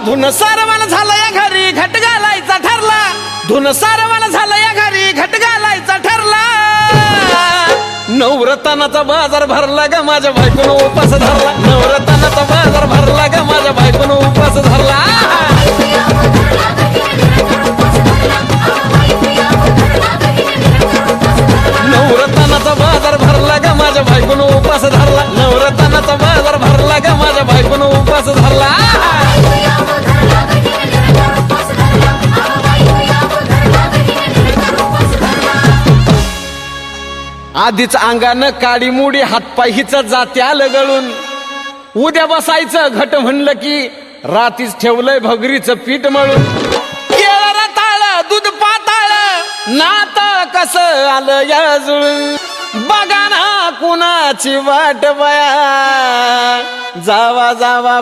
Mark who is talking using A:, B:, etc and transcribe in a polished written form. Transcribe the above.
A: धुन सारवाला झाला या घरी घट घालायचा ठरला धुन सारवाला झाला या घरी घट घालायचा ठरला नवरत्नाचा बाजार भरला ग माझ्या बायकोनं उपास धरला नवरत्नाचा बाजार भरला ग माझ्या बायकोनं उपास धरला नवरत्नाचा बाजार भरला ग माझ्या बायकोनं उपास धरला नवरत्नाचा बाजार भरला ग माझ्या बायकोनं उपास धरला आधीच अंगानं काडी मुडी हातपाय हिच जात्या लगळून उद्या बसायचं घट म्हणलं की रातीच ठेवलंय भगरीचं पीठ मळून केळ रताळ दूध पाताळ नात कसं आलं या जुळून बघा ना कुणाची वाट बया जावा जावा